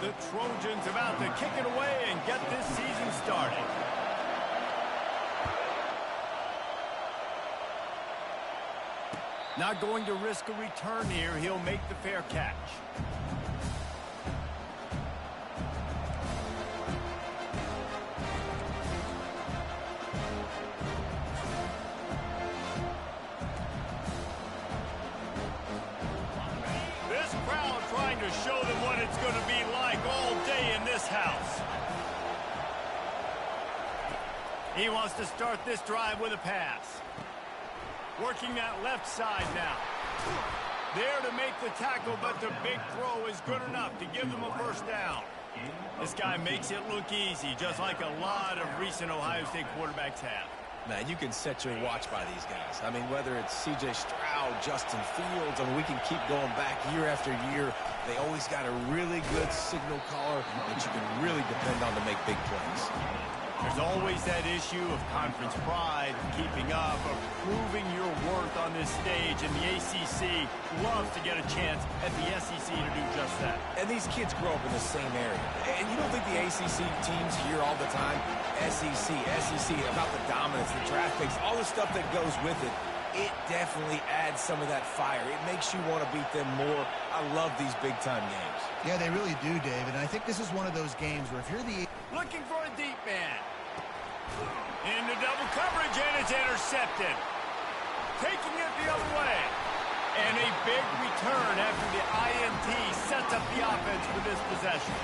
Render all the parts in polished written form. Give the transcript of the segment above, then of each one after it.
The Trojans about to kick it away and get this season started. Not going to risk a return here. He'll make the fair catch. This crowd trying to show them what it's going to be like all day in this house. He wants to start this drive with a pass. Working that left side now. There to make the tackle, but the big throw is good enough to give them a first down. This guy makes it look easy, just like a lot of recent Ohio State quarterbacks have. Man, you can set your watch by these guys. I mean, whether it's C.J. Stroud, Justin Fields, I mean, we can keep going back year after year. They always got a really good signal caller that you can really depend on to make big plays. There's always that issue of conference pride, keeping up, of proving your worth on this stage, and the ACC loves to get a chance at the SEC to do just that. And these kids grow up in the same area. And you don't think the ACC teams hear all the time, SEC, about the dominance, the draft picks, all the stuff that goes with it. It definitely adds some of that fire. It makes you want to beat them more. I love these big-time games. Yeah, they really do, David. And I think this is one of those games where if you're the... Looking for a deep man. Into double coverage, and it's intercepted. Taking it the other way. And a big return after the INT sets up the offense for this possession.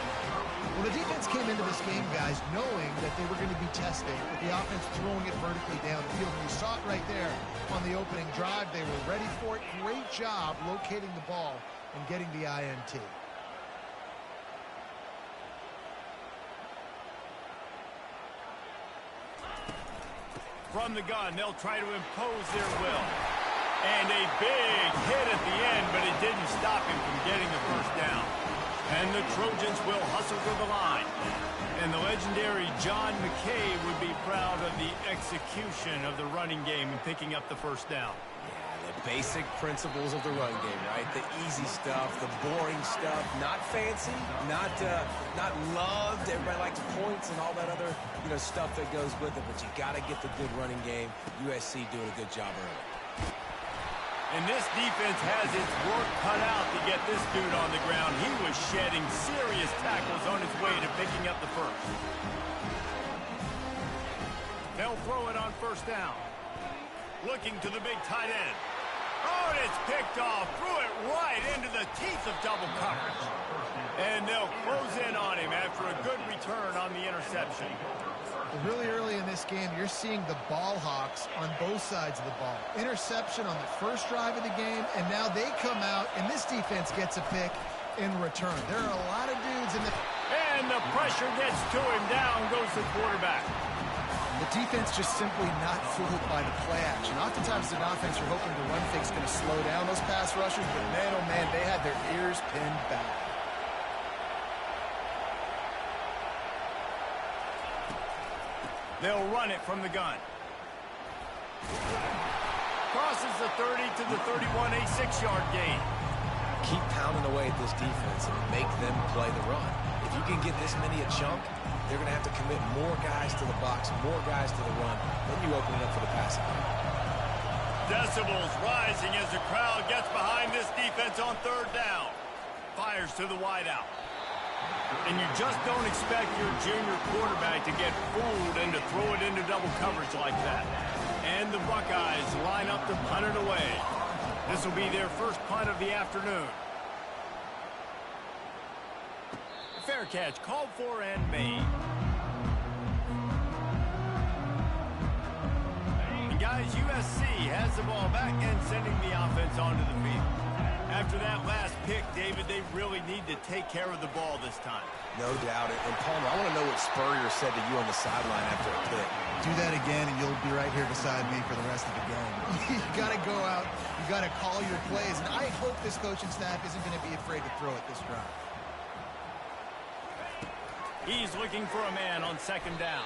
Well, the defense came into this game, guys, knowing that they were going to be testing with the offense throwing it vertically downfield. And you saw it right there on the opening drive. They were ready for it. Great job locating the ball and getting the INT. From the gun, they'll try to impose their will. And a big hit at the end, but it didn't stop him from getting the first down. And the Trojans will hustle to the line. And the legendary John McKay would be proud of the execution of the running game and picking up the first down. Yeah, the basic principles of the run game, right? The easy stuff, the boring stuff, not fancy, not loved. Everybody likes points and all that other, stuff that goes with it. But you got to get the good running game. USC doing a good job early. And this defense has its work cut out to get this dude on the ground. He was shedding serious tackles on his way to picking up the first. They'll throw it on first down. Looking to the big tight end. Oh, and it's picked off. Threw it right into the teeth of double coverage. And they'll close in on him after a good return on the interception. Really early in this game, you're seeing the ball hawks on both sides of the ball. Interception on the first drive of the game, and now they come out, and this defense gets a pick in return. There are a lot of dudes in the... And the pressure gets to him. Down goes the quarterback. The defense just simply not fooled by the play action. Oftentimes, an offense you're hoping the run fake's going to slow down those pass rushers, but man, oh man, they had their ears pinned back. They'll run it from the gun. Crosses the 30 to the 31, a 6-yard gain. Keep pounding away at this defense and make them play the run. If you can get this many a chunk, they're going to have to commit more guys to the box, more guys to the run. Then you open it up for the passing game. Decibels rising as the crowd gets behind this defense on third down. Fires to the wideout. And you just don't expect your junior quarterback to get fooled and to throw it into double coverage like that. And the Buckeyes line up to punt it away. This will be their first punt of the afternoon. Fair catch called for and made. And guys, USC has the ball back and sending the offense onto the field. After that last pick, David, they really need to take care of the ball this time. No doubt. And Palmer, I want to know what Spurrier said to you on the sideline after a pick. Do that again, and you'll be right here beside me for the rest of the game. You got to go out. You got to call your plays. And I hope this coaching staff isn't going to be afraid to throw it this drive. He's looking for a man on second down.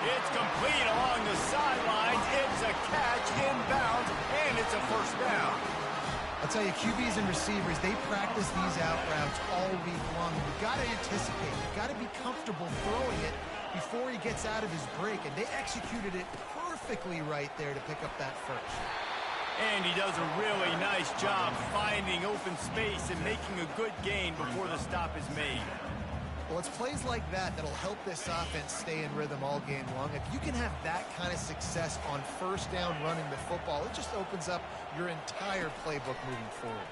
It's complete along the sidelines. It's a catch inbounds, and it's a first down. I'll tell you, QBs and receivers, they practice these out routes all week long. You've got to anticipate. You've got to be comfortable throwing it before he gets out of his break. And they executed it perfectly right there to pick up that first. And he does a really nice job finding open space and making a good gain before the stop is made. Well, it's plays like that that'll help this offense stay in rhythm all game long. If you can have that kind of success on first down running the football, it just opens up your entire playbook moving forward.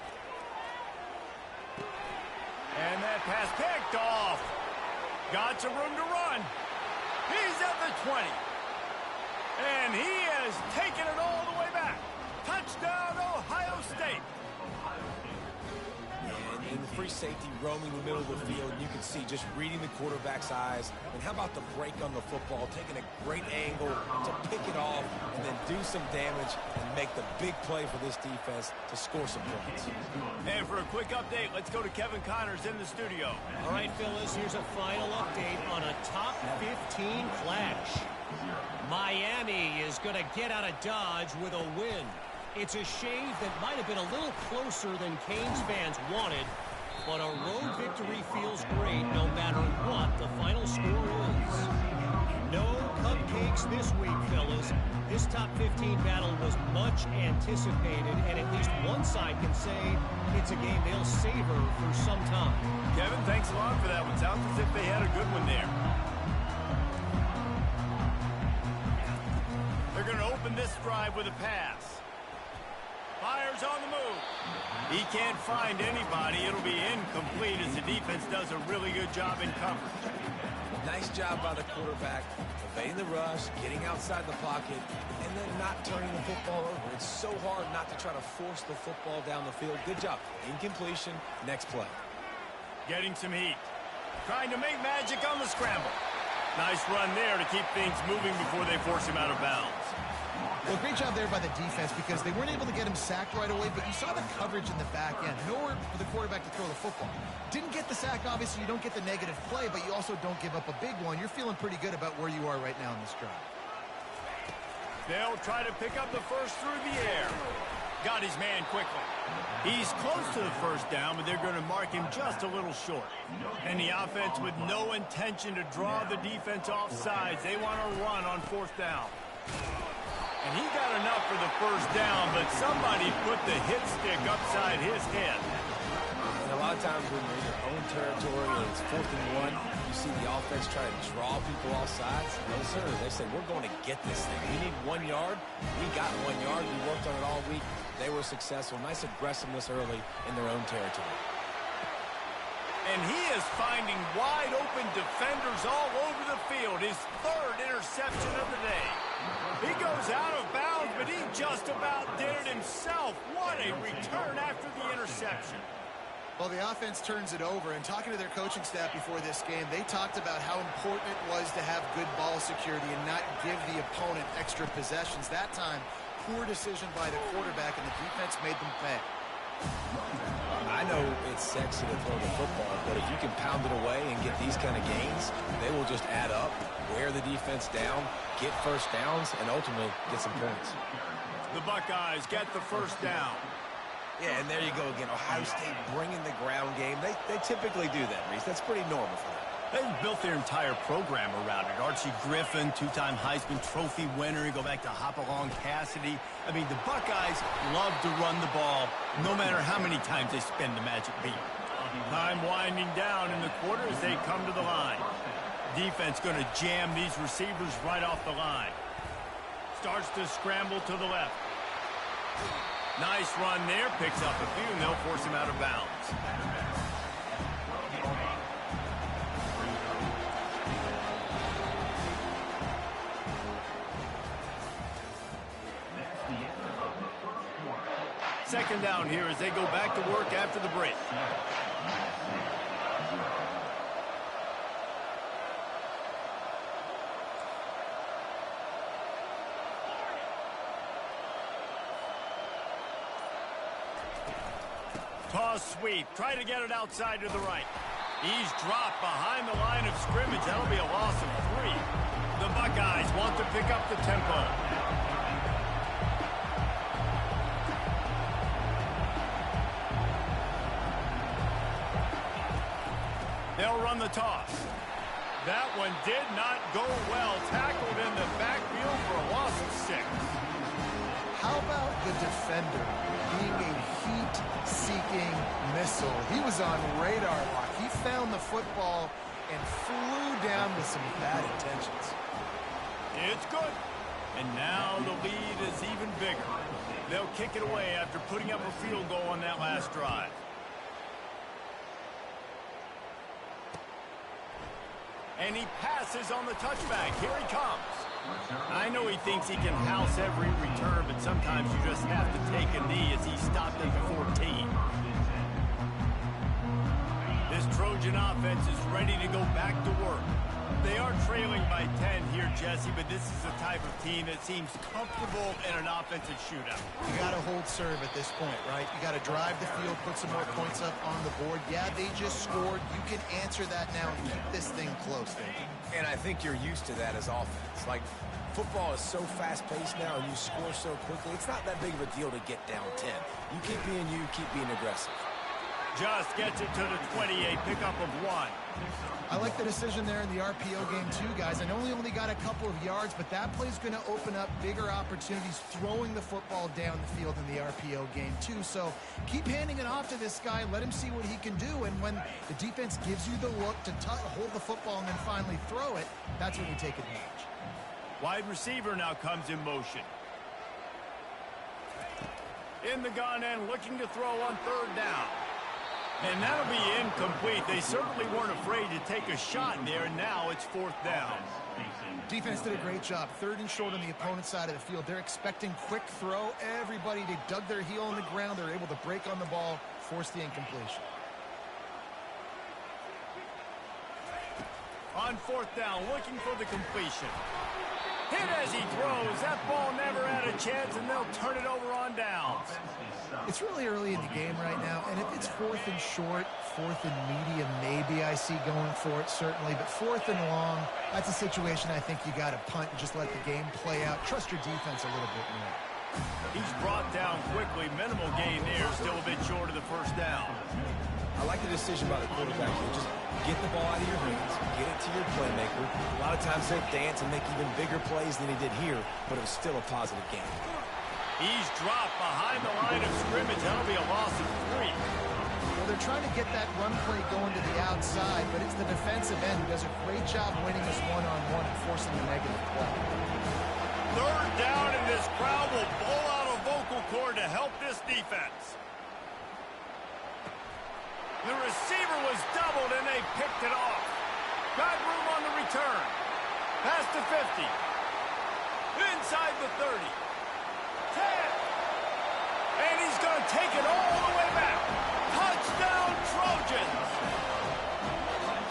And that pass picked off. Got some room to run. He's at the 20. And he has taken it all the way back. Touchdown, Ohio State. And in the free safety roaming the middle of the field, you can see just reading the quarterback's eyes. And how about the break on the football, taking a great angle to pick it off and then do some damage and make the big play for this defense to score some points. And for a quick update, let's go to Kevin Connors in the studio. All right, fellas, here's a final update on a top 15 clash. Miami is going to get out of Dodge with a win. It's a shave that might have been a little closer than Canes fans wanted, but a road victory feels great no matter what the final score is. No cupcakes this week, fellas. This top 15 battle was much anticipated, and at least one side can say it's a game they'll savor for some time. Kevin, thanks a lot for that one. Sounds as if they had a good one there. They're going to open this drive with a pass. Fires on the move. He can't find anybody. It'll be incomplete as the defense does a really good job in coverage. Nice job by the quarterback, evading the rush, getting outside the pocket, and then not turning the football over. It's so hard not to try to force the football down the field. Good job. Incompletion. Next play. Getting some heat. Trying to make magic on the scramble. Nice run there to keep things moving before they force him out of bounds. Well, great job there by the defense because they weren't able to get him sacked right away, but you saw the coverage in the back end. Nowhere for the quarterback to throw the football. Didn't get the sack, obviously. You don't get the negative play, but you also don't give up a big one. You're feeling pretty good about where you are right now in this drive. They'll try to pick up the first through the air. Got his man quickly. He's close to the first down, but they're going to mark him just a little short. And the offense with no intention to draw the defense off sides. They want to run on fourth down. And he got enough for the first down, but somebody put the hit stick upside his head. And a lot of times when you're in your own territory and it's 4th and 1, you see the offense try to draw people off sides. No, sir. They said, we're going to get this thing. We need 1 yard. We got 1 yard. We worked on it all week. They were successful. Nice aggressiveness early in their own territory. And he is finding wide open defenders all over the field. His 3rd interception of the day. He goes out of bounds, but he just about did it himself. What a return after the interception. Well, the offense turns it over, and talking to their coaching staff before this game, they talked about how important it was to have good ball security and not give the opponent extra possessions. That time, poor decision by the quarterback, and the defense made them pay. I know it's sexy to throw the football, but if you can pound it away and get these kind of gains, they will just add up, wear the defense down, get first downs, and ultimately get some points. The Buckeyes get the first down. Yeah, and there you go again. Ohio State bringing the ground game. They typically do that, Reese. That's pretty normal for them. They've built their entire program around it. Archie Griffin, 2-time Heisman Trophy winner. You go back to Hopalong Cassidy. I mean, the Buckeyes love to run the ball no matter how many times they spin the magic beat. Time winding down in the quarter as they come to the line. Defense going to jam these receivers right off the line. Starts to scramble to the left. Nice run there. Picks up a few, and they'll force him out of bounds. Second down here as they go back to work after the break. Toss sweep. Try to get it outside to the right. He's dropped behind the line of scrimmage. That'll be a loss of 3. The Buckeyes want to pick up the tempo. They'll run the toss. That one did not go well. Tackled in the backfield for a loss of 6. How about the defender being a heat-seeking missile? He was on radar lock. He found the football and flew down with some bad intentions. It's good. And now the lead is even bigger. They'll kick it away after putting up a field goal on that last drive. And he passes on the touchback. Here he comes. I know he thinks he can house every return, but sometimes you just have to take a knee as he stopped at the 14. This Trojan offense is ready to go back to work. They are trailing by 10 here, Jesse, but this is the type of team that seems comfortable in an offensive shootout. You got to hold serve at this point, right? You got to drive the field, put some more points up on the board. Yeah, they just scored. You can answer that now and keep this thing close. And I think you're used to that as offense. Like, football is so fast-paced now and you score so quickly, it's not that big of a deal to get down 10. You keep being you, keep being aggressive. Just gets it to the 28, pickup of 1. I like the decision there in the RPO game too, guys. I know he only got a couple of yards, but that play's going to open up bigger opportunities throwing the football down the field in the RPO game too. So keep handing it off to this guy. Let him see what he can do. And when the defense gives you the look to hold the football and then finally throw it, that's when you take advantage. Wide receiver now comes in motion. In the gun and looking to throw on 3rd down. And that'll be incomplete. They certainly weren't afraid to take a shot there, and now it's 4th down. Defense did a great job. 3rd and short on the opponent's side of the field. They're expecting quick throw. Everybody, they dug their heel on the ground. They're able to break on the ball, force the incompletion. On 4th down, looking for the completion. Hit as he throws. That ball never had a chance, and they'll turn it over on downs. It's really early in the game right now, and if it's 4th and short, 4th and medium, maybe I see going for it, certainly. But 4th and long, that's a situation I think you got to punt and just let the game play out. Trust your defense a little bit more. He's brought down quickly. Minimal gain there, still a bit short of the 1st down. I like the decision by the quarterback here. Just get the ball out of your hands, get it to your playmaker. A lot of times he'll dance and make even bigger plays than he did here, but it was still a positive game. He's dropped behind the line of scrimmage. That'll be a loss of 3. Well, they're trying to get that run play going to the outside, but it's the defensive end who does a great job winning this one-on-one and forcing the negative play. 3rd down, and this crowd will blow out a vocal cord to help this defense. The receiver was doubled, and they picked it off. Got room on the return. Past the 50. Inside the 30. 10. And he's going to take it all the way back. Touchdown, Trojans.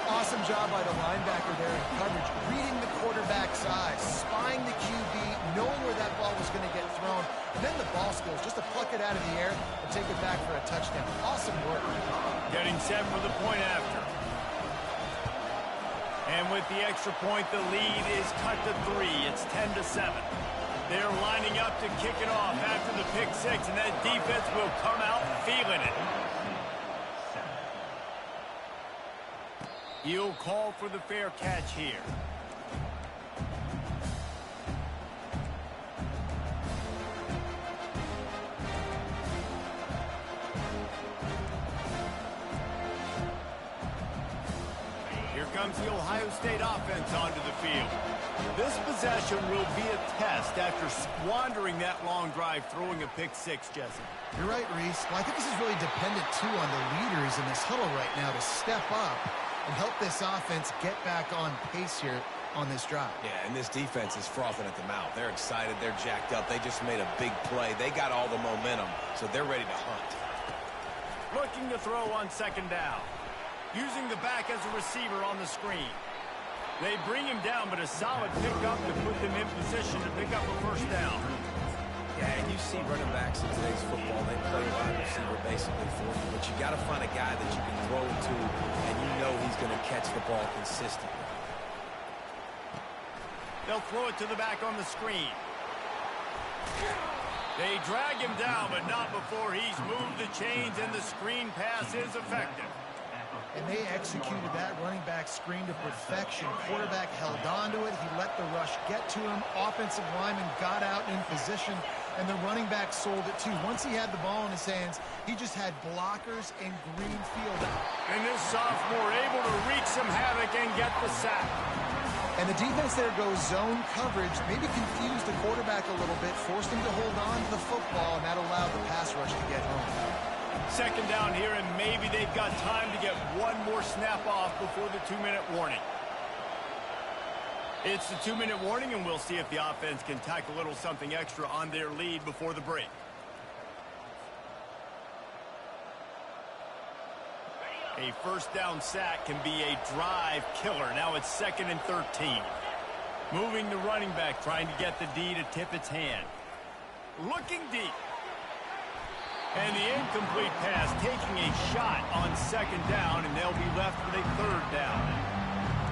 Awesome job by the linebacker there in coverage, reading the quarterback's eyes, spying the QB, knowing where that ball was going to get thrown, and then the ball skills just to pluck it out of the air and take it back for a touchdown. Awesome work. Getting set for the point after. And with the extra point, the lead is cut to 3. It's 10-7. They're lining up to kick it off after the pick 6, and that defense will come out feeling it. He'll call for the fair catch here. Here comes the Ohio State offense onto the field. This possession will be a test after squandering that long drive, throwing a pick 6, Jesse. You're right, Reese. Well, I think this is really dependent, too, on the leaders in this huddle right now to step up and help this offense get back on pace here on this drive. Yeah, and this defense is frothing at the mouth. They're excited. They're jacked up. They just made a big play. They got all the momentum, so they're ready to hunt. Looking to throw on 2nd down. Using the back as a receiver on the screen. They bring him down, but a solid pickup to put them in position to pick up a 1st down. Yeah, and you see running backs in today's football, they play wide receiver basically for you, but you got to find a guy that you can throw to, and you know he's going to catch the ball consistently. They'll throw it to the back on the screen. They drag him down, but not before he's moved the chains, and the screen pass is effective. And they executed that running back screen to perfection. Quarterback held on to it. He let the rush get to him. Offensive lineman got out in position, and the running back sold it too. Once he had the ball in his hands, he just had blockers and green field. And this sophomore able to wreak some havoc and get the sack. And the defense there goes zone coverage, maybe confused the quarterback a little bit, forced him to hold on to the football, and that allowed the pass rush to get home. Second down here, and maybe they've got time to get one more snap off before the 2-minute warning. It's the 2-minute warning, and we'll see if the offense can tack a little something extra on their lead before the break. A first down sack can be a drive killer. Now it's 2nd and 13. Moving the running back, trying to get the D to tip its hand. Looking deep. And the incomplete pass taking a shot on 2nd down, and they'll be left with a 3rd down.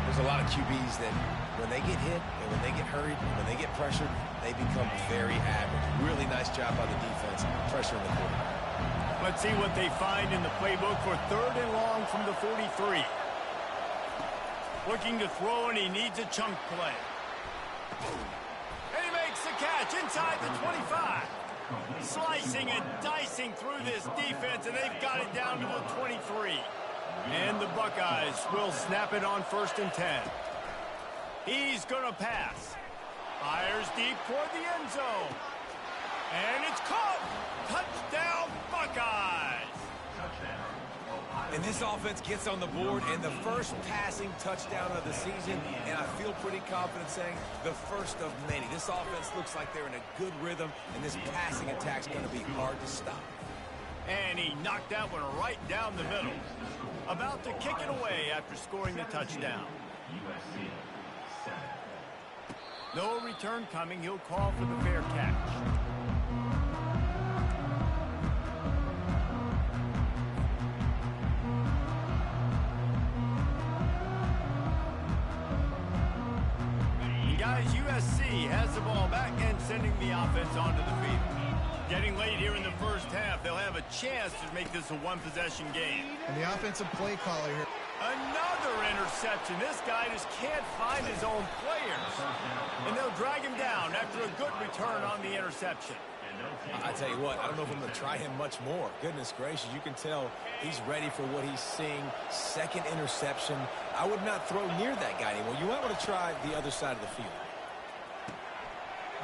There's a lot of QBs that when they get hit and when they get hurried and when they get pressured, they become very average. Really nice job by the defense pressuring the quarterback. Let's see what they find in the playbook for 3rd and long from the 43. Looking to throw, and he needs a chunk play. And he makes the catch inside the 25. Slicing and dicing through this defense, and they've got it down to the 23. And the Buckeyes will snap it on 1st and 10. He's going to pass. Fires deep toward the end zone. And it's caught. Touchdown, Buckeyes. And this offense gets on the board, and the first passing touchdown of the season, and I feel pretty confident saying the first of many. This offense looks like they're in a good rhythm, and this passing attack's going to be hard to stop. And he knocked that one right down the middle. About to kick it away after scoring the touchdown. No return coming. He'll call for the fair catch. Guys, USC has the ball back and sending the offense onto the field. Getting late here in the first half, they'll have a chance to make this a one-possession game. And the offensive play caller here. Another interception. This guy just can't find his own players. And they'll drag him down after a good return on the interception. I tell you what, I don't know if I'm going to try him much more. Goodness gracious, you can tell he's ready for what he's seeing. 2nd interception. I would not throw near that guy anymore. You might want to try the other side of the field.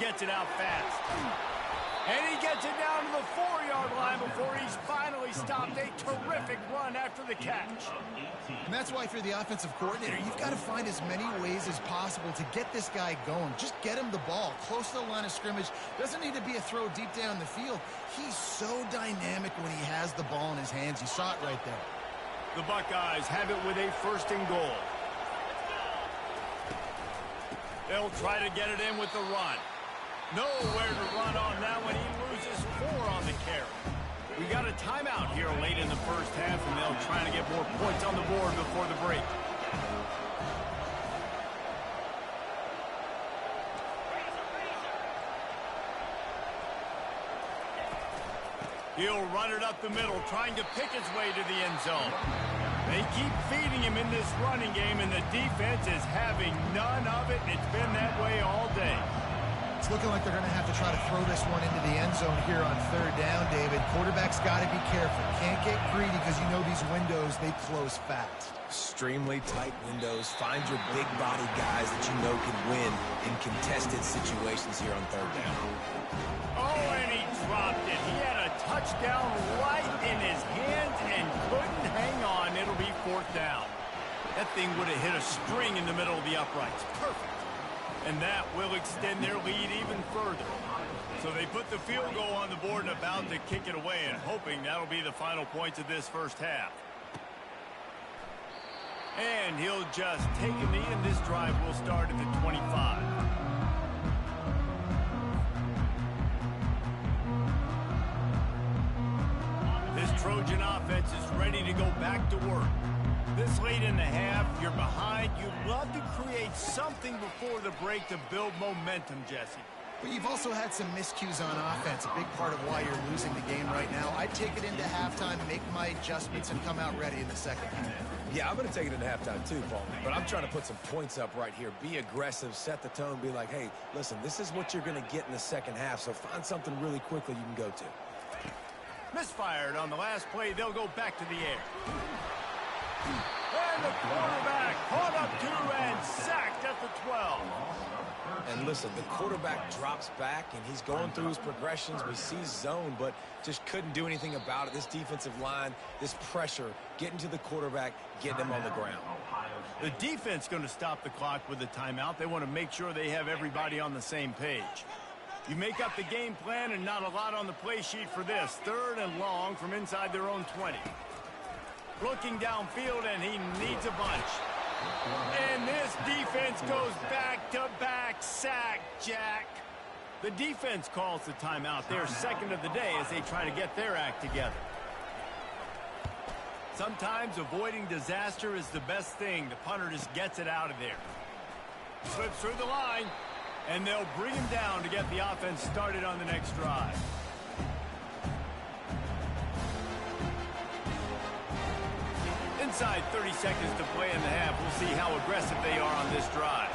Gets it out fast. And he gets it down to the 4-yard line before he's finally stopped. A terrific run after the catch. And that's why if you're the offensive coordinator, you've got to find as many ways as possible to get this guy going. Just get him the ball close to the line of scrimmage. Doesn't need to be a throw deep down the field. He's so dynamic when he has the ball in his hands. You saw it right there. The Buckeyes have it with a 1st and goal. They'll try to get it in with the run. Nowhere to run on that one. He loses 4 on the carry. We got a timeout here late in the first half, and they'll try to get more points on the board before the break. He'll run it up the middle, trying to pick his way to the end zone. They keep feeding him in this running game, and the defense is having none of it. It's been that way all day. It's looking like they're going to have to try to throw this one into the end zone here on 3rd down, David. Quarterback's got to be careful. Can't get greedy because you know these windows, they close fast. Extremely tight windows. Find your big body guys that you know can win in contested situations here on 3rd down. Oh, and he dropped it. He had a touchdown right in his hands and couldn't hang on. It'll be 4th down. That thing would have hit a string in the middle of the uprights. Perfect. And that will extend their lead even further. So they put the field goal on the board and about to kick it away, and hoping that'll be the final points of this first half. And he'll just take a knee, and this drive will start at the 25. This Trojan offense is ready to go back to work. This late in the half, you're behind. You love to create something before the break to build momentum, Jesse. But you've also had some miscues on offense, a big part of why you're losing the game right now. I'd take it into halftime, make my adjustments, and come out ready in the second half. Yeah, I'm going to take it into halftime too, Paul. But I'm trying to put some points up right here. Be aggressive, set the tone, be like, hey, listen, this is what you're going to get in the second half, so find something really quickly you can go to. Misfired on the last play. They'll go back to the air. And the quarterback caught up to and sacked at the 12. And listen, the quarterback drops back, and he's going through his progressions. We see zone, but just couldn't do anything about it. This defensive line, this pressure, getting to the quarterback, getting him on the ground. The defense going to stop the clock with a timeout. They want to make sure they have everybody on the same page. You make up the game plan and not a lot on the play sheet for this. 3rd and long from inside their own 20. Looking downfield, and he needs a bunch. And this defense goes back-to-back sack, Jack. The defense calls the timeout. Their second of the day as they try to get their act together. Sometimes avoiding disaster is the best thing. The punter just gets it out of there. Slips through the line, and they'll bring him down to get the offense started on the next drive. Inside 30 seconds to play in the half. We'll see how aggressive they are on this drive.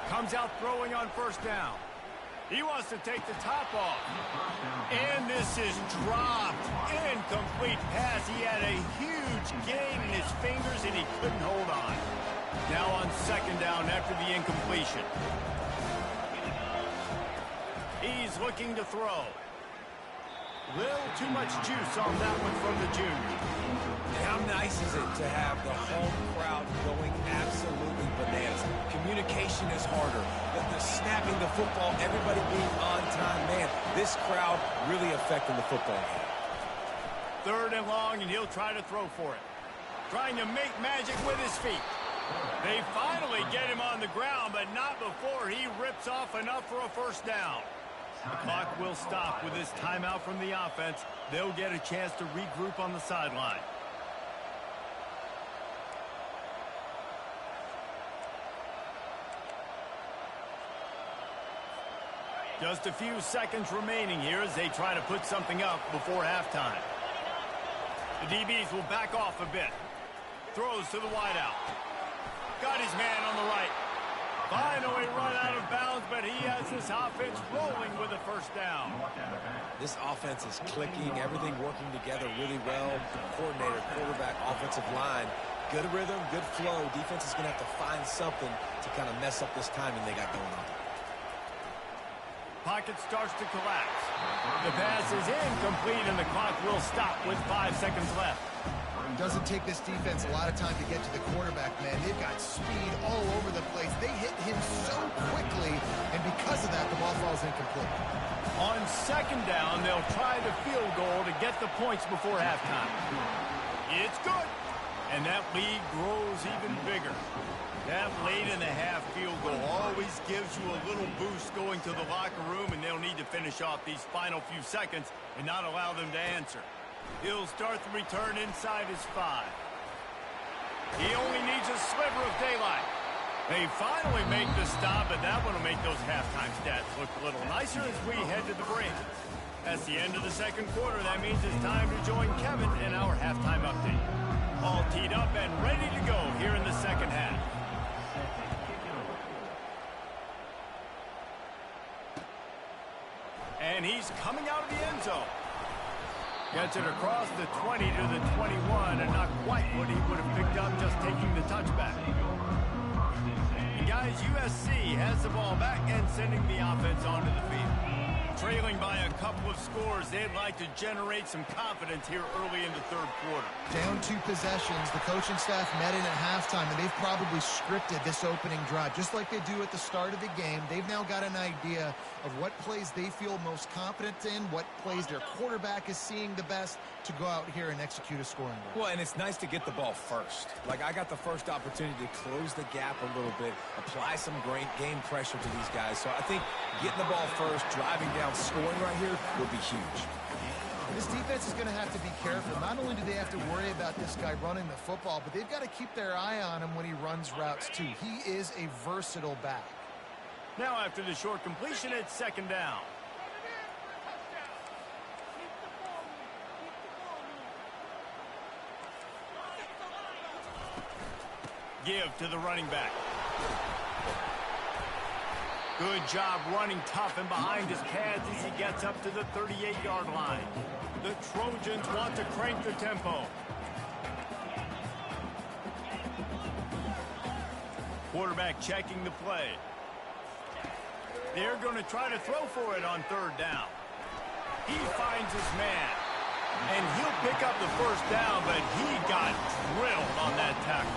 Comes out throwing on first down. He wants to take the top off. And this is dropped. Incomplete pass. He had a huge gain in his fingers, and he couldn't hold on. Now on second down after the incompletion. He's looking to throw. Little too much juice on that one from the junior. How nice is it to have the home crowd going absolutely bananas? Communication is harder. The snapping the football, everybody being on time. Man, this crowd really affecting the football game. 3rd and long, and he'll try to throw for it. Trying to make magic with his feet. They finally get him on the ground, but not before he rips off enough for a first down. The clock will stop with this timeout from the offense. They'll get a chance to regroup on the sideline. Just a few seconds remaining here as they try to put something up before halftime. The DBs will back off a bit. Throws to the wideout. Got his man on the right. Finally run out of bounds, but he has this offense rolling with a first down. This offense is clicking, everything working together really well. Coordinator, quarterback, offensive line. Good rhythm, good flow. Defense is going to have to find something to kind of mess up this timing they got going on. Pocket starts to collapse. The pass is incomplete, and the clock will stop with 5 seconds left. It doesn't take this defense a lot of time to get to the quarterback, man. They've got speed all over the place. They hit him so quickly, and because of that, the ball falls incomplete. On second down, they'll try the field goal to get the points before halftime. It's good, and that lead grows even bigger. That late in the half field goal always gives you a little boost going to the locker room, and they'll need to finish off these final few seconds and not allow them to answer. He'll start the return inside his 5. He only needs a sliver of daylight. They finally make the stop, but that one will make those halftime stats look a little nicer as we head to the break. That's the end of the second quarter. That means it's time to join Kevin in our halftime update. All teed up and ready to go here in the second half. And he's coming out of the end zone. Gets it across the 20 to the 21, and not quite what he would have picked up just taking the touchback. And guys, USC has the ball back and sending the offense onto the field. Trailing by a couple of scores, they'd like to generate some confidence here early in the third quarter. Down 2 possessions, the coaching staff met in at halftime, and they've probably scripted this opening drive. Just like they do at the start of the game, they've now got an idea of what plays they feel most confident in, what plays their quarterback is seeing the best to go out here and execute a scoring goal. Well, and it's nice to get the ball first. Like, I got the first opportunity to close the gap a little bit, apply some great game pressure to these guys. So I think getting the ball first, driving down, scoring right here will be huge. This defense is going to have to be careful. Not only do they have to worry about this guy running the football, but they've got to keep their eye on him when he runs routes too. He is a versatile back. Now after the short completion, it's second down. Give to the running back. Good job running tough and behind his pads as he gets up to the 38-yard line. The Trojans want to crank the tempo. Quarterback checking the play. They're going to try to throw for it on third down. He finds his man. And he'll pick up the first down, but he got drilled on that tackle.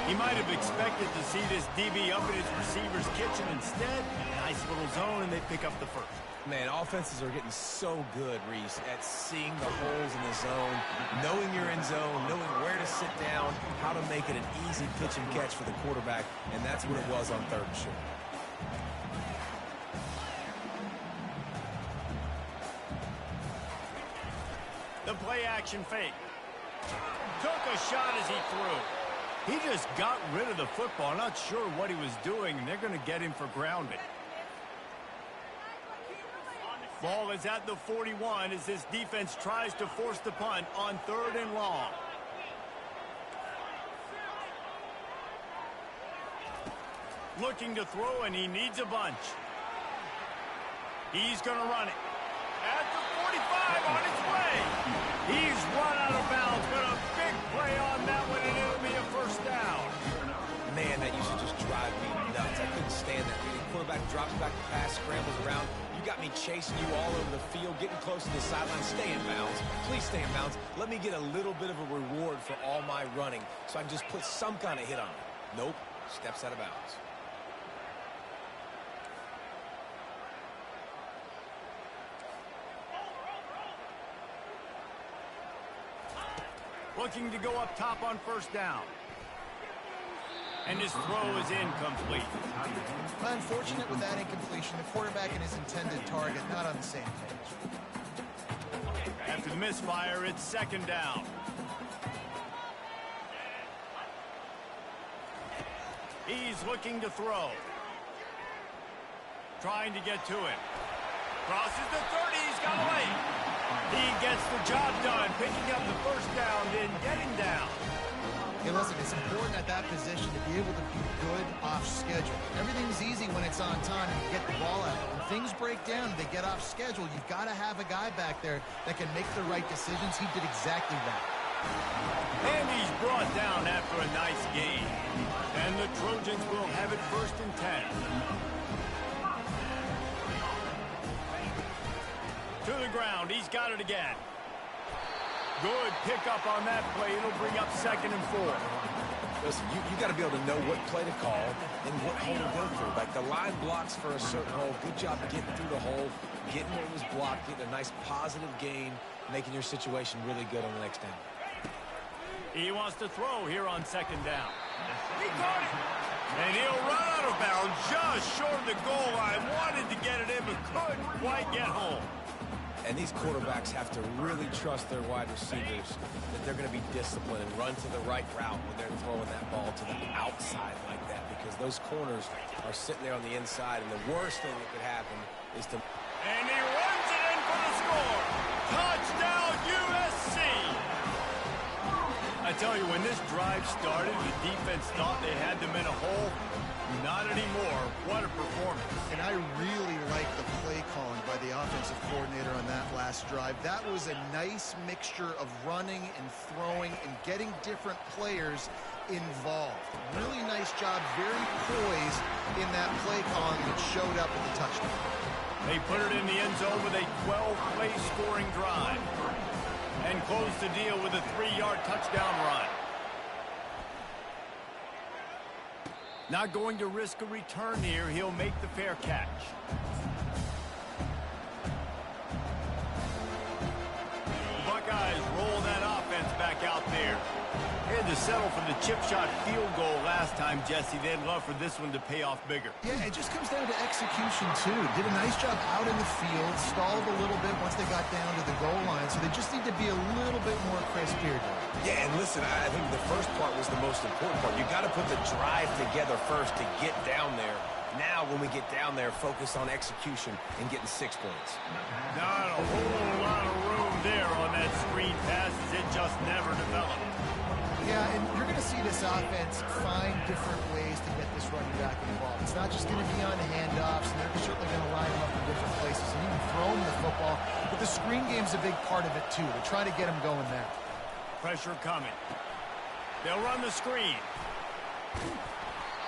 He might have expected to see this DB up in his receiver's kitchen. Instead, nice little zone, and they pick up the first. Man, offenses are getting so good, Reese, at seeing the holes in the zone, knowing you're in zone, knowing where to sit down, how to make it an easy pitch and catch for the quarterback, and that's what it was on third and short. The play-action fake. Took a shot as he threw. He just got rid of the football. Not sure what he was doing, and they're going to get him for grounding. Ball is at the 41 as this defense tries to force the punt on third and long. Looking to throw, and he needs a bunch. He's going to run it. At the 45 on its way. He's run out of bounds, but a big play on that one, and it'll be a first down. Man, that used to just drive me nuts. I couldn't stand that. The quarterback drops back the pass, scrambles around. You got me chasing you all over the field, getting close to the sideline. Stay in bounds. Please stay in bounds. Let me get a little bit of a reward for all my running so I can just put some kind of hit on it. Nope. Steps out of bounds. Looking to go up top on first down. And his throw is incomplete. Unfortunate with that incompletion. The quarterback and his intended target not on the same page. After the misfire, it's second down. He's looking to throw. Trying to get to it. Crosses the 30. He's got away. He gets the job done, picking up the first down, then getting down. Hey, listen, it's important at that position to be able to be good off schedule. Everything's easy when it's on time and you get the ball out. When things break down and they get off schedule, you've got to have a guy back there that can make the right decisions. He did exactly that. And he's brought down after a nice gain. And the Trojans will have it first and 10. To the ground. He's got it again. Good pickup on that play. It'll bring up second and 4. Listen, you got to be able to know what play to call and what hole to go through. Like the line blocks for a certain hole. Good job getting through the hole, getting where it was blocked, getting a nice positive gain, making your situation really good on the next down. He wants to throw here on second down. He caught it. And he'll run out of bounds just short of the goal line. Wanted to get it in, but couldn't quite get home. And these quarterbacks have to really trust their wide receivers that they're going to be disciplined and run to the right route when they're throwing that ball to the outside like that, because those corners are sitting there on the inside, and the worst thing that could happen is to... And he runs it in for the score. Touchdown, USC! I tell you, when this drive started, the defense thought they had them in a hole. Not anymore. What a performance. And I really like the play calling by the offensive coordinator on that last drive. That was a nice mixture of running and throwing and getting different players involved. Really nice job, very poised in that play calling that showed up at the touchdown. They put it in the end zone with a 12-play scoring drive and close the deal with a 3-yard touchdown run. Not going to risk a return here. He'll make the fair catch. Buckeyes roll that offense back out there. And the to settle for the chip shot field goal last time, Jesse. They'd love for this one to pay off bigger. Yeah, it just comes down to execution, too. Did a nice job out in the field, stalled a little bit once they got down to the goal line, so they just need to be a little bit more crisp here. Yeah, and listen, I think the first part was the most important part. You got to put the drive together first to get down there. Now, when we get down there, focus on execution and getting 6 points. Not a whole lot of room there on that screen pass as it just never developed. Yeah, and you're going to see this offense find different ways to get this running back involved. It's not just going to be on handoffs, and they're certainly going to line him up in different places and even throw him the football. But the screen game's a big part of it, too. They're trying to get him going there. Pressure coming. They'll run the screen.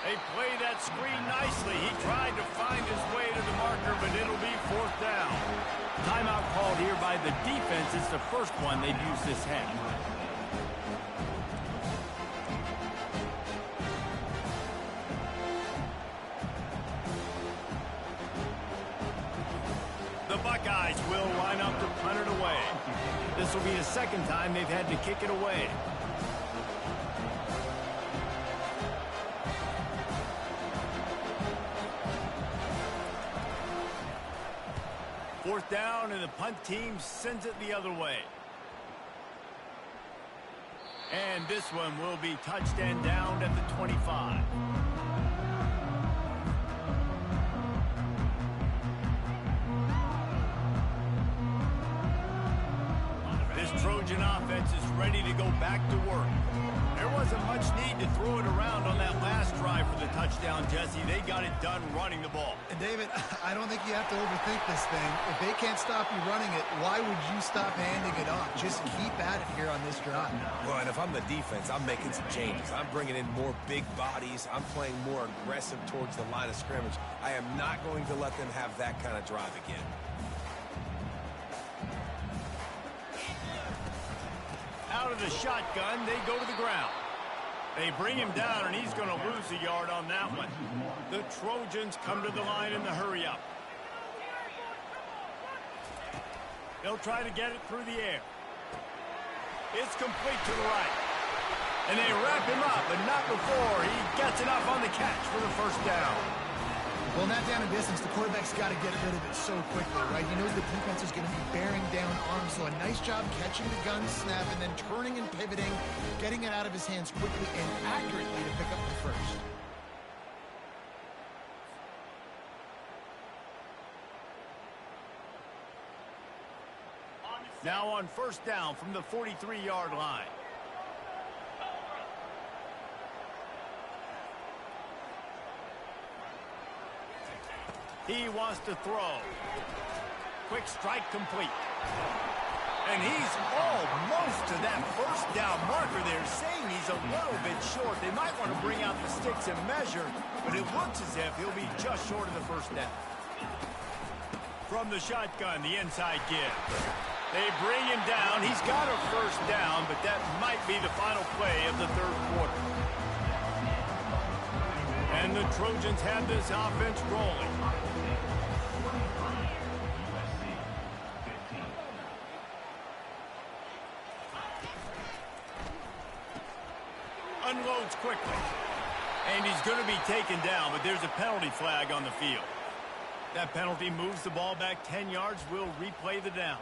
They play that screen nicely. He tried to find his way to the marker, but it'll be 4th down. Timeout called here by the defense. It's the first one they've used this half. The Buckeyes will line up to punt it away. This will be the second time they've had to kick it away. Fourth down, and the punt team sends it the other way. And this one will be touched and downed at the 25. This Trojan offense is ready to go back to work. There wasn't much need to throw it around on that last drive for the touchdown, Jesse. They got it done running the ball. And David, I don't think you have to overthink this thing. If they can't stop you running it, why would you stop handing it off? Just keep at it here on this drive. Well, and if I'm the defense, I'm making some changes. I'm bringing in more big bodies. I'm playing more aggressive towards the line of scrimmage. I am not going to let them have that kind of drive again. Out of the shotgun, they go to the ground. They bring him down, and he's going to lose a yard on that one. The Trojans come to the line in the hurry-up. They'll try to get it through the air. It's complete to the right. And they wrap him up, but not before he gets enough on the catch for the first down. Well, in that down and distance, the quarterback's got to get rid of it so quickly, right? He knows the defense is going to be bearing down on him, so a nice job catching the gun snap and then turning and pivoting, getting it out of his hands quickly and accurately to pick up the first. Now on first down from the 43-yard line. He wants to throw. Quick strike complete. And he's almost to that first down marker there, saying he's a little bit short. They might want to bring out the sticks and measure, but it looks as if he'll be just short of the first down. From the shotgun, the inside give. They bring him down. He's got a first down, but that might be the final play of the third quarter. And the Trojans have this offense rolling. Unloads quickly. And he's going to be taken down, but there's a penalty flag on the field. That penalty moves the ball back 10 yards. We'll replay the down.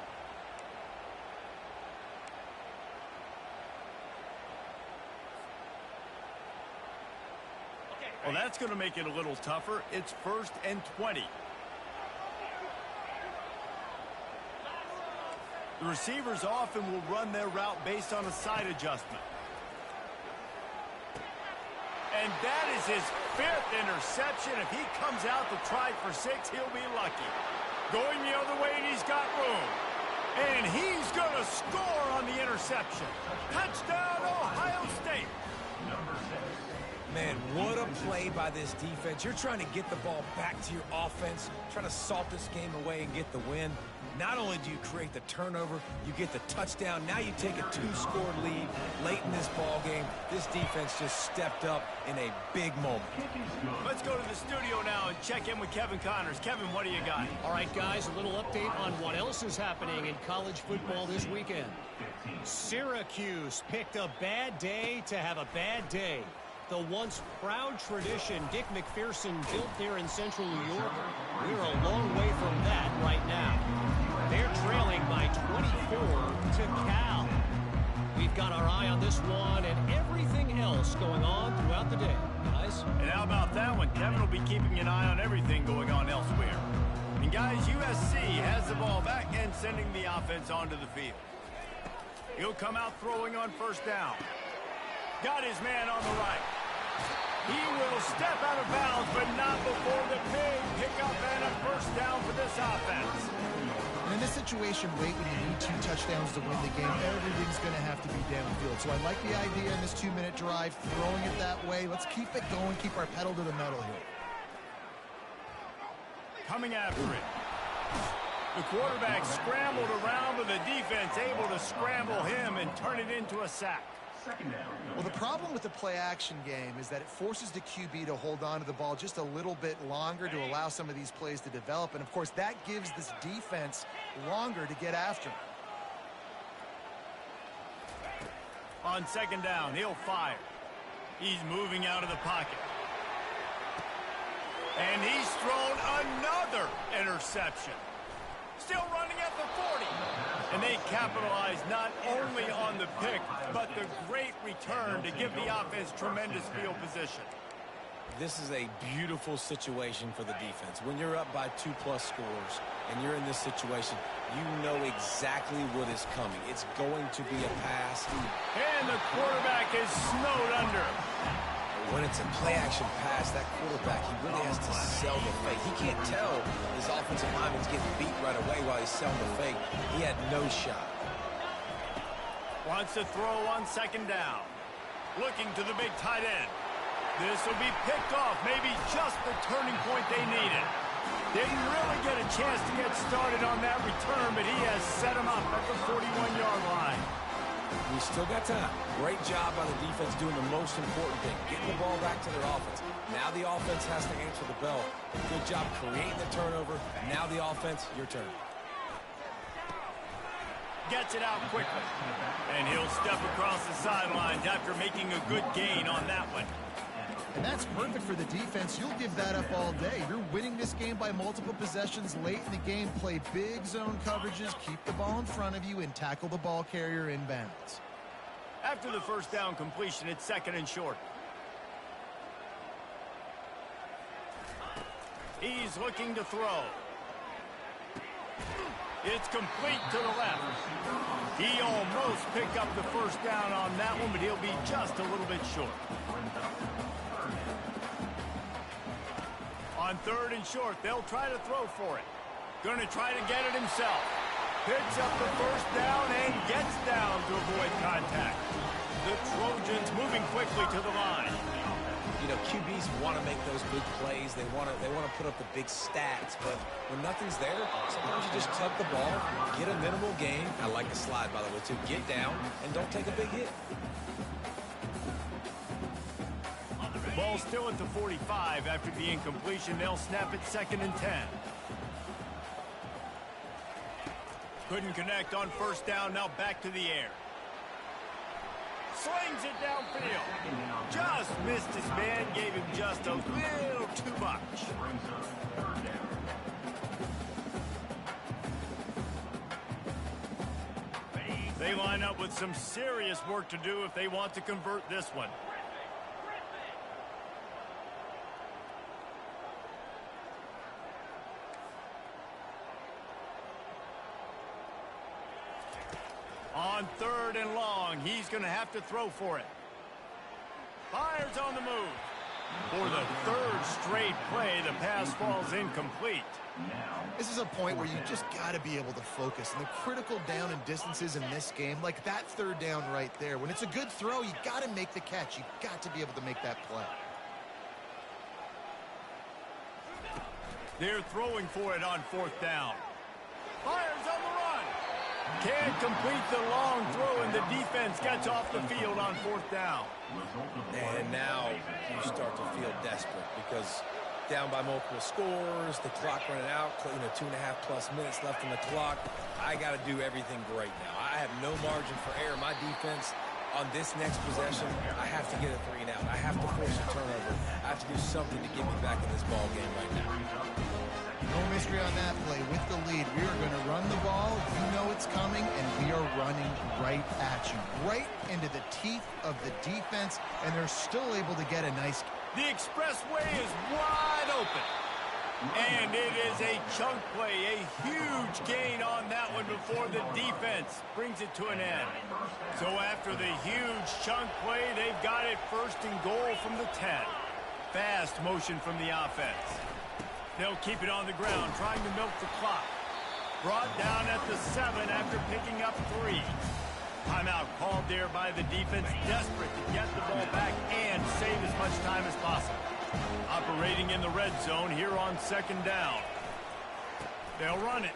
Well, that's going to make it a little tougher. It's 1st and 20. The receivers often will run their route based on a side adjustment. And that is his 5th interception. If he comes out to try for 6, he'll be lucky. Going the other way, and he's got room. And he's going to score on the interception. Touchdown, Ohio State. Man, what a play by this defense. You're trying to get the ball back to your offense, trying to salt this game away and get the win. Not only do you create the turnover, you get the touchdown. Now you take a 2-score lead late in this ball game. This defense just stepped up in a big moment. Let's go to the studio now and check in with Kevin Connors. Kevin, what do you got? All right, guys, a little update on what else is happening in college football this weekend. Syracuse picked a bad day to have a bad day. The once proud tradition Dick McPherson built there in central New York, we're a long way from that right now. They're trailing by 24 to Cal. We've got our eye on this one and everything else going on throughout the day, guys. And how about that one? Kevin will be keeping an eye on everything going on elsewhere. And guys, USC has the ball back and sending the offense onto the field. He'll come out throwing on first down. Got his man on the right. He will step out of bounds, but not before the big pickup and a first down for this offense. And in this situation, late when you need 2 touchdowns to win the game, everything's going to have to be downfield. So I like the idea in this 2-minute drive, throwing it that way. Let's keep it going, keep our pedal to the metal here. Coming after it. The quarterback scrambled around, but the defense able to scramble him and turn it into a sack. Well, the problem with the play-action game is that it forces the QB to hold on to the ball just a little bit longer to allow some of these plays to develop. And, of course, that gives this defense longer to get after him. On second down, he'll fire. He's moving out of the pocket. And he's thrown another interception. Still running at the 40. And they capitalize not only on the pick, but the great return to give the offense tremendous field position. This is a beautiful situation for the defense. When you're up by 2+ scores and you're in this situation, you know exactly what is coming. It's going to be a pass. And the quarterback is snowed under. When it's a play-action pass, that quarterback, he really has to sell the fake. He can't tell his offensive lineman's getting beat right away while he's selling the fake. He had no shot. Wants to throw on second down. Looking to the big tight end. This will be picked off. Maybe just the turning point they needed. Didn't really get a chance to get started on that return, but he has set him up at the 41-yard line. We still got time. Great job by the defense doing the most important thing, getting the ball back to their offense. Now the offense has to answer the bell. Good job creating the turnover. Now the offense, your turn. Gets it out quickly. And he'll step across the sidelines after making a good gain on that one. And that's perfect for the defense. You'll give that up all day. You're winning this game by multiple possessions late in the game. Play big zone coverages, keep the ball in front of you, and tackle the ball carrier inbounds. After the first down completion, it's second and short. He's looking to throw. It's complete to the left. He almost picked up the first down on that one, but he'll be just a little bit short. On third and short, they'll try to throw for it. Going to try to get it himself. Picks up the first down and gets down to avoid contact. The Trojans moving quickly to the line. You know, QBs want to make those big plays. They want to put up the big stats. But when nothing's there, sometimes you just tuck the ball, get a minimal gain. I like the slide, by the way, too. Get down and don't take a big hit. Ball still at the 45 after the incompletion. They'll snap it second and 10. Couldn't connect on first down. Now back to the air. Slings it downfield. Just missed his man. Gave him just a little too much. They line up with some serious work to do if they want to convert this one. On third and long, he's going to have to throw for it. Fires on the move. For the third straight play, the pass falls incomplete. This is a point where you just got to be able to focus. And the critical down and distances in this game, like that third down right there, when it's a good throw, you got to make the catch. You got to be able to make that play. They're throwing for it on 4th down. Fires on the run. Can't complete the long throw, and the defense gets off the field on 4th down. And now you start to feel desperate because down by multiple scores, the clock running out, 2.5+ minutes left on the clock. I got to do everything great now. I have no margin for error. My defense on this next possession, I have to get a 3 and out. I have to force a turnover. I have to do something to get me back in this ball game right now. No mystery on that play. With the lead, we are going to run the ball. You know it's coming, and we are running right at you. Right into the teeth of the defense, and they're still able to get a nice... The expressway is wide open. And it is a chunk play, a huge gain on that one before the defense brings it to an end. So after the huge chunk play, they've got it 1st and goal from the 10. Fast motion from the offense. They'll keep it on the ground, trying to milk the clock. Brought down at the 7 after picking up 3. Timeout called there by the defense, desperate to get the ball back and save as much time as possible. Operating in the red zone here on 2nd down. They'll run it.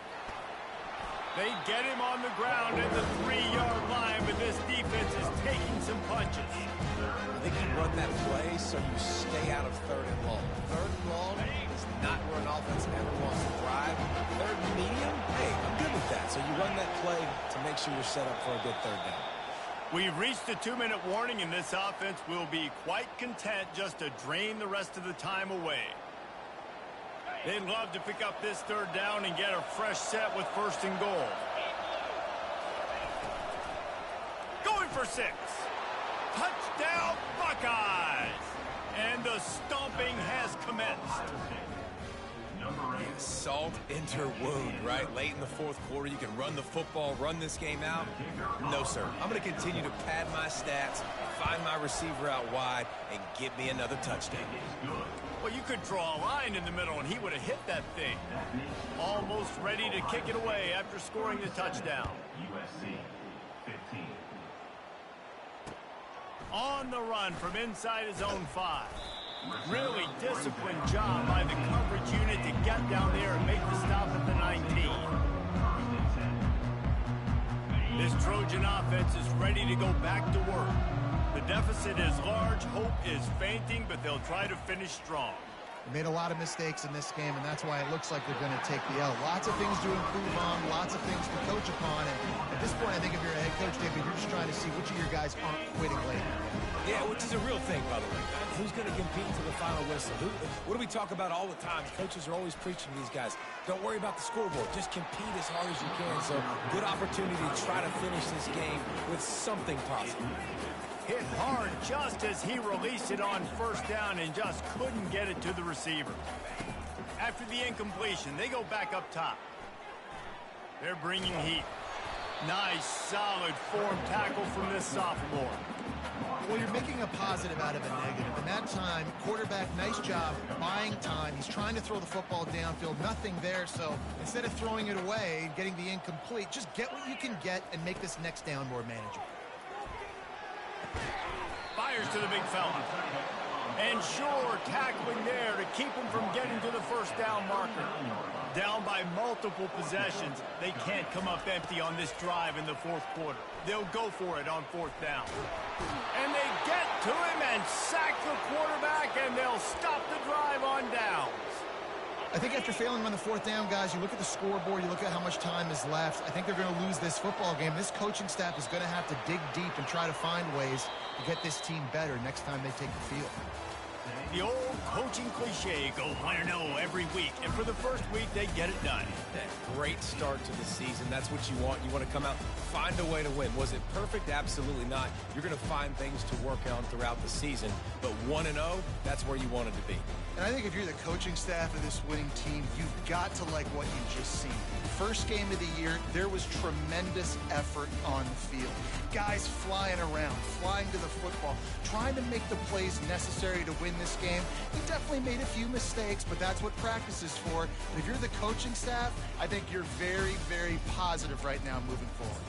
They get him on the ground at the 3-yard line, but this defense is taking some punches. I think you run that play so you stay out of 3rd and long. 3rd and long is not where an offense ever wants to thrive. 3rd and medium, hey, I'm good with that. So you run that play to make sure you're set up for a good 3rd down. We've reached the 2-minute warning, and this offense will be quite content just to drain the rest of the time away. They'd love to pick up this 3rd down and get a fresh set with 1st and goal. Going for 6. Touchdown, Buckeyes! And the stomping has commenced. Salt into wound, right? Late in the 4th quarter, you can run the football, run this game out. No, sir. I'm going to continue to pad my stats, find my receiver out wide, and get me another touchdown. Well, you could draw a line in the middle, and he would have hit that thing. Almost ready to kick it away after scoring the touchdown. USC 15. On the run from inside his own 5. Really disciplined job by the coverage unit to get down there and make the stop at the 19. This Trojan offense is ready to go back to work. The deficit is large, hope is fainting, but they'll try to finish strong. They made a lot of mistakes in this game, and that's why it looks like they're going to take the L. Lots of things to improve on, lots of things to coach upon, and at this point, I think if you're a head coach, David, you're just trying to see which of your guys aren't quitting late. Yeah, which is a real thing, by the way. Who's going to compete to the final whistle? What do we talk about all the time? Coaches are always preaching to these guys. Don't worry about the scoreboard. Just compete as hard as you can. So, good opportunity to try to finish this game with something positive. Hit hard just as he released it on 1st down and just couldn't get it to the receiver. After the incompletion, they go back up top. They're bringing heat. Nice, solid form tackle from this sophomore. Well, you're making a positive out of a negative. In that time, quarterback, nice job buying time. He's trying to throw the football downfield. Nothing there, so instead of throwing it away, getting the incomplete, just get what you can get and make this next down more manageable. Fires to the big fella. And sure, tackling there to keep him from getting to the 1st down marker. Down by multiple possessions, they can't come up empty on this drive in the 4th quarter. They'll go for it on 4th down. And they get to him and sack the quarterback, and they'll stop the drive on downs. I think after failing on the 4th down, guys, you look at the scoreboard, you look at how much time is left. I think they're going to lose this football game. This coaching staff is going to have to dig deep and try to find ways to get this team better next time they take the field. The old coaching cliche, go 1-0 every week. And for the first week, they get it done. Great start to the season. That's what you want. You want to come out, find a way to win. Was it perfect? Absolutely not. You're going to find things to work on throughout the season. But 1-0, that's where you wanted to be. And I think if you're the coaching staff of this winning team, you've got to like what you've just seen. First game of the year, there was tremendous effort on the field. Guys flying around, flying to the football, trying to make the plays necessary to win this game. He definitely made a few mistakes, but that's what practice is for. And if you're the coaching staff, I think you're very, very positive right now moving forward.